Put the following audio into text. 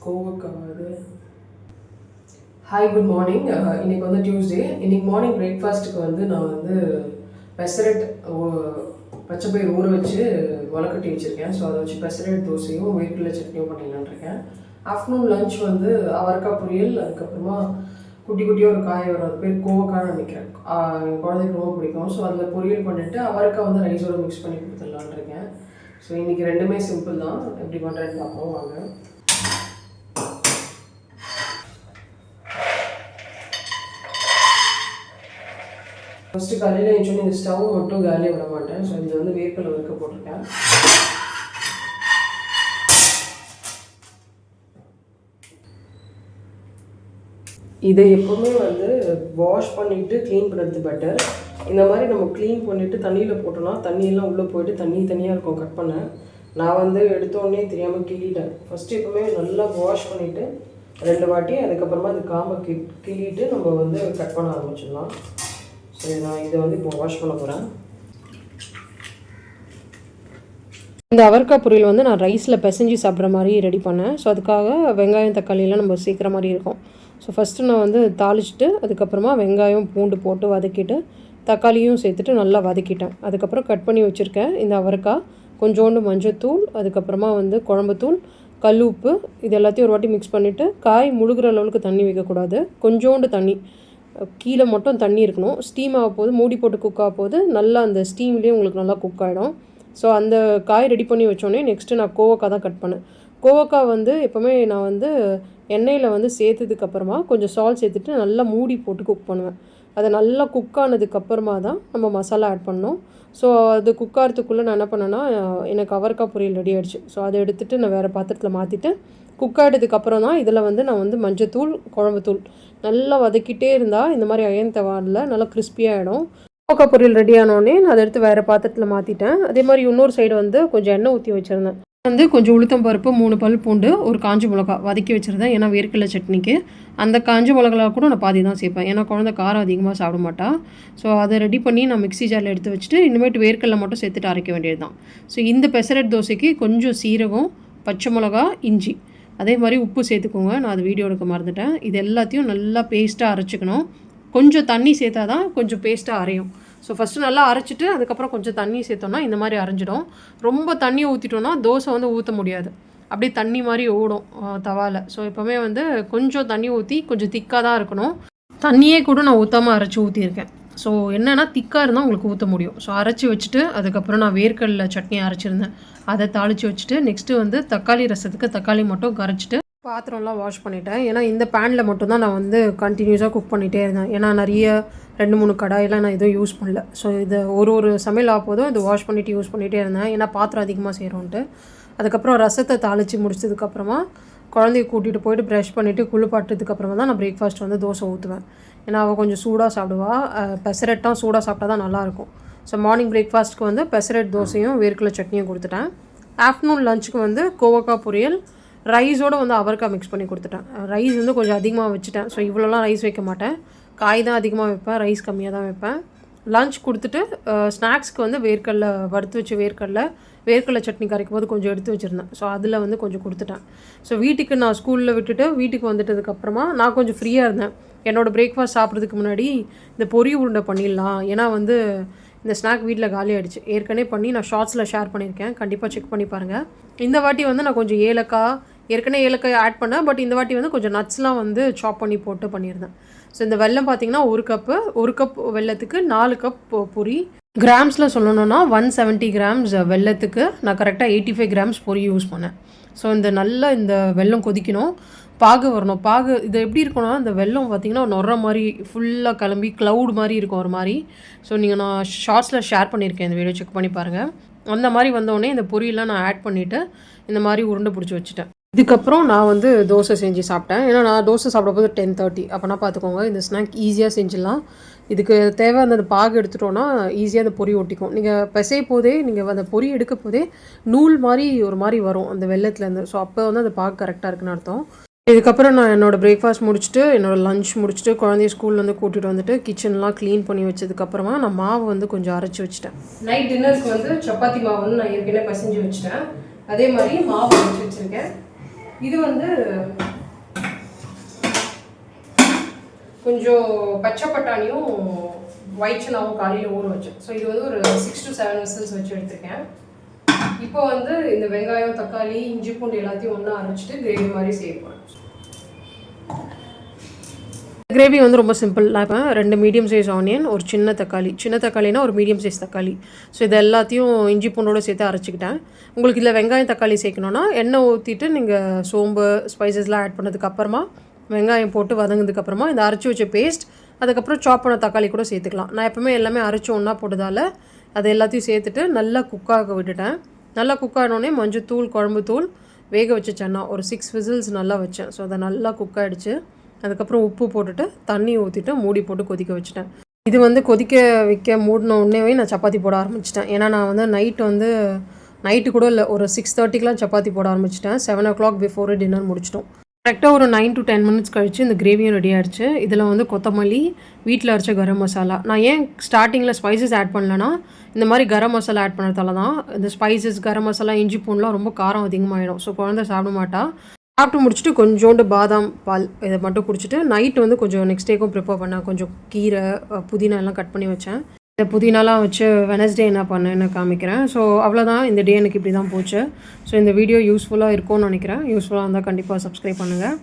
கோவக்காவது. Hi, good morning. இன்றைக்கி வந்து Tuesday. இன்றைக்கி மார்னிங் பிரேக்ஃபாஸ்ட்டுக்கு வந்து நான் வந்து பெசரட் பச்சைப்பயிர் ஊற வச்சு முளைக்கட்டி வச்சுருக்கேன். ஸோ அதை வச்சு பெசரட் தோசையும் வேர்க்கடலை சட்னியும் பண்ணிடலான்னு இருக்கேன். ஆஃப்டர்நூன் லஞ்ச் வந்து அவரைக்காய் பொரியல், அதுக்கப்புறமா குட்டி குட்டியாக ஒரு காய் வரும், அது பேர் கோவக்காய்னு நினைக்கிறேன். என் குழந்தைக்கு ரொம்ப பிடிக்கும். ஸோ அதில் பொரியல் பண்ணிவிட்டு அவரைக்காய் வந்து ரைஸோடு மிக்ஸ் பண்ணி கொடுத்துடலான்னு இருக்கேன். ஸோ இன்றைக்கி ரெண்டுமே சிம்பிள் தான். எப்படி பண்ணுறேன்னு பார்ப்போம் வாங்க. ஃபஸ்ட்டு காலையில் எழுந்தோடனே இந்த ஸ்டவ் மட்டும் காலியாக விட மாட்டேன். ஸோ இதில் வந்து வேர்க்கடலை வறுக்க போட்டிருக்கேன். இதை எப்போவுமே வந்து வாஷ் பண்ணிவிட்டு க்ளீன் பண்ணுறது பெட்டர். இந்த மாதிரி நம்ம க்ளீன் பண்ணிவிட்டு தண்ணியில் போட்டோன்னா தண்ணியெல்லாம் உள்ளே போய்ட்டு தனியாக இருக்கும் கட் பண்ண. நான் வந்து எடுத்தோடனே தெரியாமல் கிள்ளிட்டேன். ஃபஸ்ட்டு எப்போவுமே நல்லா வாஷ் பண்ணிவிட்டு 2 வாட்டி அதுக்கப்புறமா அது காம்பை கிள்ளிட்டு நம்ம வந்து கட் பண்ண ஆரம்பிச்சிடலாம். சரி, நான் இதை வந்து இப்போ வாஷ் பண்ண போகிறேன். இந்த அவரைக்காய் பொரியல் வந்து நான் ரைஸில் பிசைஞ்சு சாப்பிட்ற மாதிரி ரெடி பண்ணேன். ஸோ அதுக்காக வெங்காயம் தக்காளியெல்லாம் நம்ம சேர்க்குற மாதிரி இருக்கும். ஸோ ஃபஸ்ட்டு நான் வந்து தாளிச்சிட்டு அதுக்கப்புறமா வெங்காயம் பூண்டு போட்டு வதக்கிட்டு தக்காளியும் சேர்த்துட்டு நல்லா வதக்கிட்டேன். அதுக்கப்புறம் கட் பண்ணி வச்சுருக்கேன் இந்த அவரைக்காய், கொஞ்சோண்டு மஞ்சத்தூள், அதுக்கப்புறமா வந்து குழம்புத்தூள், கல் உப்பு, இது எல்லாத்தையும் ஒரு வாட்டி மிக்ஸ் பண்ணிவிட்டு காய் முழுகிற அளவுக்கு தண்ணி வைக்கக்கூடாது. கொஞ்சோண்டு தண்ணி, கீழே மட்டும் தண்ணி இருக்கணும். ஸ்டீம் ஆக போது மூடி போட்டு குக் ஆக போது நல்லா அந்த ஸ்டீம்லேயே உங்களுக்கு நல்லா குக் ஆகிடும். ஸோ அந்த காய் ரெடி பண்ணி வச்சோடனே நெக்ஸ்ட்டு நான் கோவக்காய் தான் கட் பண்ணேன். கோவக்காய் வந்து எப்போவுமே நான் வந்து எண்ணெயில் வந்து சேர்த்ததுக்கப்புறமா கொஞ்சம் சால்ட் சேர்த்துட்டு நல்லா மூடி போட்டு குக் பண்ணுவேன். அதை நல்லா குக் ஆனதுக்கப்புறமா தான் நம்ம மசாலா ஆட் பண்ணோம். ஸோ அது குக் ஆகிறதுக்குள்ளே நான் என்ன பண்ணேன்னா எனக்கு அவரைக்காய் பொரியல் ரெடி ஆகிடுச்சு. ஸோ அதை எடுத்துகிட்டு நான் வேறு பாத்திரத்தில் மாற்றிட்டு குக் ஆகிட்டதுக்கப்புறம் தான் இதில் வந்து நான் வந்து மஞ்சத்தூள், குழம்புத்தூள் நல்லா வதக்கிட்டே இருந்தால் இந்த மாதிரி அயன் தவாவில் நல்லா கிறிஸ்பியாகிடும். கோவக்காய் பொரியல் ரெடி ஆனோடனே நான் அதை எடுத்து வேறு பாத்திரத்தில் மாற்றிட்டேன். அதே மாதிரி இன்னொரு சைடு வந்து கொஞ்சம் எண்ணெய் ஊற்றி வச்சுருந்தேன். வந்து கொஞ்சம் உளுத்தம் பருப்பு, 3 பல் பூண்டு, ஒரு காஞ்ச மிளகா வதக்கி வச்சுருந்தேன். ஏன்னா வேர்க்கடலை சட்னிக்கு அந்த காஞ்ச மிளகா கூட நான் பாதி தான் சேர்ப்பேன். ஏன்னா குழந்தை காரம் அதிகமாக சாப்பிட மாட்டா. ஸோ அதை ரெடி பண்ணி நான் மிக்ஸி ஜாரில் எடுத்து வச்சுட்டு இனிமேட்டு வேர்க்கடலை மட்டும் சேர்த்துட்டு அரைக்க வேண்டியது தான். ஸோ இந்த பெசரட் தோசைக்கு கொஞ்சம் சீரகம், பச்சை மிளகா, இஞ்சி, அதே மாதிரி உப்பு சேர்த்துக்கோங்க. நான் அது வீடியோ எடுக்க மறந்துட்டேன். இது எல்லாத்தையும் நல்லா பேஸ்ட்டாக அரைச்சிக்கணும். கொஞ்சம் தண்ணி சேர்த்தா தான் கொஞ்சம் பேஸ்ட்டாக அரையும். ஸோ ஃபஸ்ட்டு நல்லா அரைச்சிட்டு அதுக்கப்புறம் கொஞ்சம் தண்ணி சேர்த்தோன்னா இந்த மாதிரி அரைஞ்சிடும். ரொம்ப தண்ணியை ஊற்றிட்டோன்னா தோசை வந்து ஊற்ற முடியாது, அப்படியே தண்ணி மாதிரி ஓடும் தவாவில். ஸோ எப்போவுமே வந்து கொஞ்சம் தண்ணி ஊற்றி கொஞ்சம் திக்காக தான் இருக்கணும். தண்ணியே கூட நான் ஊற்றாமல் அரைச்சி ஊற்றியிருக்கேன். ஸோ என்னென்னா திக்காக இருந்தால் உங்களுக்கு ஊற்ற முடியும். ஸோ அரைச்சி வச்சுட்டு அதுக்கப்புறம் நான் வேர்க்கடலை சட்னி அரைச்சிருந்தேன், அதை தாளித்து வச்சுட்டு நெக்ஸ்ட்டு வந்து தக்காளி ரசத்துக்கு தக்காளி மட்டும் கரைச்சிட்டு பாத்திரம்லாம் வாஷ் பண்ணிட்டேன். ஏன்னா இந்த பேனில் மட்டும்தான் நான் வந்து கண்டினியூஸாக குக் பண்ணிகிட்டே இருந்தேன். ஏன்னா நிறைய 2-3 கடாயெல்லாம் நான் எதுவும் யூஸ் பண்ணல. ஸோ இது ஒரு சமையல் ஆகும்போதும் இது வாஷ் பண்ணிவிட்டு யூஸ் பண்ணிகிட்டே இருந்தேன். ஏன்னா பாத்திரம் அதிகமாக செய்கிறோன்ட்டு. அதுக்கப்புறம் ரசத்தை தாளித்து முடிச்சதுக்கப்புறமா குழந்தைய கூட்டிகிட்டு போயிட்டு ப்ரஷ் பண்ணிவிட்டு குளிப்பாட்டதுக்கப்புறமா தான் நான் பிரேக்ஃபாஸ்ட் வந்து தோசை ஊற்றுவேன். ஏன்னா அவள் கொஞ்சம் சூடாக சாப்பிடுவா. பெசரட்டாக சூடாக சாப்பிட்டா தான் நல்லாயிருக்கும். ஸோ மார்னிங் பிரேக்ஃபாஸ்ட்டுக்கு வந்து பெசரட் தோசையும் வேர்க்கடலை சட்னியும் கொடுத்துட்டேன். ஆஃப்டர்நூன் லஞ்சுக்கு வந்து கோவக்காய் பொரியல், ரைஸோடு வந்து அவரைக்காய் மிக்ஸ் பண்ணி கொடுத்துட்டேன். ரைஸ் வந்து கொஞ்சம் அதிகமாக வச்சுட்டேன். ஸோ இவ்வளோலாம் ரைஸ் வைக்க மாட்டேன், காய் தான் அதிகமாக வைப்பேன், ரைஸ் கம்மியாக தான் வைப்பேன். லஞ்ச் கொடுத்துட்டு ஸ்நாக்ஸ்க்கு வந்து வேர்க்கடலை வறுத்து வச்சு வேர்க்கடலை சட்னி கரைக்கும் போது கொஞ்சம் எடுத்து வச்சுருந்தேன். ஸோ அதில் வந்து கொஞ்சம் கொடுத்துட்டேன். ஸோ வீட்டுக்கு நான் ஸ்கூலில் விட்டுட்டு வீட்டுக்கு வந்துட்டதுக்கப்புறமா நான் கொஞ்சம் ஃப்ரீயாக இருந்தேன். என்னோடய பிரேக்ஃபாஸ்ட் சாப்பிட்றதுக்கு முன்னாடி இந்த பொரி உருண்டை பண்ணிடலாம். ஏன்னா வந்து இந்த ஸ்நாக் வீட்டில் காலி ஆகிடுச்சு. ஏற்கனவே பண்ணி நான் ஷார்ட்ஸில் ஷேர் பண்ணியிருக்கேன், கண்டிப்பாக செக் பண்ணி பாருங்கள். இந்த வாட்டி வந்து நான் கொஞ்சம் ஏலக்காய் ஆட் பண்ணேன். பட் இந்த வாட்டி வந்து கொஞ்சம் நட்ஸ்லாம் வந்து சாப் பண்ணி போட்டு பண்ணியிருந்தேன். ஸோ இந்த வெல்லம் பார்த்திங்கன்னா 1 கப் வெல்லத்துக்கு 4 கப் பொரி. கிராம்ஸில் சொல்லணுன்னா 170 கிராம்ஸ் வெல்லத்துக்கு நான் கரெக்டாக 85 கிராம்ஸ் பொரி யூஸ் பண்ணேன். ஸோ இந்த வெல்லம் கொதிக்கணும், பாகு வரணும். இது எப்படி இருக்குன்னா இந்த வெல்லம் பார்த்திங்கன்னா நொற மாதிரி ஃபுல்லாக கிளம்பி க்ளவுட் மாதிரி இருக்கும் ஒரு மாதிரி. ஸோ நான் ஷார்ட்ஸில் ஷேர் பண்ணியிருக்கேன், இந்த வீடியோ செக் பண்ணி பாருங்கள். அந்த மாதிரி வந்தோடனே இந்த பொரியெல்லாம் நான் ஆட் பண்ணிவிட்டு இந்த மாதிரி உருண்டை பிடிச்சி வச்சுட்டேன். இதுக்கப்புறம் நான் வந்து தோசை செஞ்சு சாப்பிட்டேன். ஏன்னா நான் தோசை சாப்பிடும்போது 10:30. அப்போனா பார்த்துக்கோங்க, இந்த ஸ்நாக் ஈஸியாக செஞ்சிடலாம். இதுக்கு தேவை அந்த பாகு எடுத்துட்டோன்னா ஈஸியாக அந்த பொரி ஒட்டிக்கும். நீங்கள் பிசைய போதே நீங்கள் அந்த பொரி எடுக்க போதே நூல் மாதிரி ஒரு மாதிரி வரும் அந்த வெள்ளத்துலேருந்து. ஸோ அப்போ வந்து அந்த பாகு கரெக்டாக இருக்குன்னு அர்த்தம். இதுக்கப்புறம் நான் என்னோடய பிரேக்ஃபாஸ்ட் முடிச்சுட்டு என்னோடய லஞ்ச் முடிச்சுட்டு குழந்தைய ஸ்கூலில் வந்து கூட்டிகிட்டு வந்துட்டு கிச்சன்லாம் க்ளீன் பண்ணி வச்சதுக்கப்புறமா நான் மாவு வந்து கொஞ்சம் அரைச்சி வச்சுட்டேன். நைட் டின்னருக்கு வந்து சப்பாத்தி மாவு வந்து நான் ஏற்கனவே பிசைஞ்சு வச்சுட்டேன். அதே மாதிரி மாவு அரைச்சி வச்சுருக்கேன். இது வந்து கொஞ்சம் பச்சை பட்டாணியும் ஒயிட் சன்னாவும் காலையில் ஊற வச்சேன். ஸோ இது வந்து ஒரு 6 to 7 விசில்ஸ் வச்சு எடுத்துருக்கேன். இப்போ வந்து இந்த வெங்காயம், தக்காளி, இஞ்சி பூண்டு எல்லாத்தையும் ஒன்றா அரைச்சிட்டு கிரேவி மாதிரி செய்யப்போம். கிரேவி வந்து ரொம்ப சிம்பிள். நான் இப்போ 2 மீடியம் சைஸ் ஆனியன், ஒரு சின்ன தக்காளினா ஒரு மீடியம் சைஸ் தக்காளி. ஸோ இது எல்லாத்தையும் இஞ்சி பூண்டோடு சேர்த்து அரைச்சிக்கிட்டேன். உங்களுக்கு இதில் வெங்காயம் தக்காளி சேர்க்கணுன்னா எண்ணெய் ஊற்றிட்டு நீங்கள் சோம்பு ஸ்பைசஸ்லாம் ஆட் பண்ணதுக்கப்புறமா வெங்காயம் போட்டு வதங்கினதுக்கப்புறமா இந்த அரைச்சி வச்ச பேஸ்ட், அதுக்கப்புறம் சாப் பண்ண தக்காளி கூட சேர்த்துக்கலாம். நான் எப்போவுமே எல்லாமே அரைச்சி ஒன்றா போட்டதால் அது எல்லாத்தையும் சேர்த்துட்டு நல்லா குக்காக விட்டுட்டேன். நல்லா குக் ஆனோடனே மஞ்சத்தூள், குழம்பு தூள், வேக வச்ச சன்னா ஒரு 6 விசில்ஸ் நல்லா வச்சேன். ஸோ அதை நல்லா குக் ஆகிடுச்சு. அதுக்கப்புறம் உப்பு போட்டுட்டு தண்ணி ஊற்றிட்டு மூடி போட்டு கொதிக்க வச்சுட்டேன். இது வந்து கொதிக்க வைக்க மூடின உடனேவே நான் சப்பாத்தி போட ஆரம்பிச்சிட்டேன். ஏன்னா நான் வந்து நைட்டு கூட இல்லை, ஒரு 6:30க்கெலாம் சப்பாத்தி போட ஆரம்பிச்சிட்டேன். 7 o'clock பிஃபோர் டின்னர் முடிச்சிட்டோம். கரெக்டாக ஒரு 9 to 10 minutes கழிச்சு இந்த கிரேவியும் ரெடி ஆகிடுச்சு. இதில் வந்து கொத்தமல்லி, வீட்டில் அரைச்ச கரம் மசாலா. நான் ஏன் ஸ்டார்டிங்கில் ஸ்பைசஸ் ஆட் பண்ணலன்னா, இந்த மாதிரி கரம் மசாலா ஆட் பண்ணுறதால தான். இந்த ஸ்பைசஸ், கரம் மசாலா, இஞ்சி பூண்டுலாம் ரொம்ப காரம் அதிகமாகிடும். ஸோ குழந்தை சாப்பிட மாட்டா. சாப்பிட்டு முடிச்சுட்டு கொஞ்சோண்டு பாதாம் பால் இதை மட்டும் குடிச்சிட்டு நைட்டு வந்து கொஞ்சம் நெக்ஸ்ட் டேக்கும் ப்ரிப்பேர் பண்ணேன். கொஞ்சம் கீரை, புதினா எல்லாம் கட் பண்ணி வச்சேன். இந்த புதினாலாம் வச்சு வெனஸ்டே என்ன பண்ணேன்னு காமிக்கிறேன். ஸோ அவ்வளோதான், இந்த டே எனக்கு இப்படி தான் போச்சு. ஸோ இந்த வீடியோ யூஸ்ஃபுல்லாக இருக்கும்னு நினைக்கிறேன். யூஸ்ஃபுல்லாக இருந்தால் கண்டிப்பாக சப்ஸ்கிரைப் பண்ணுங்கள்.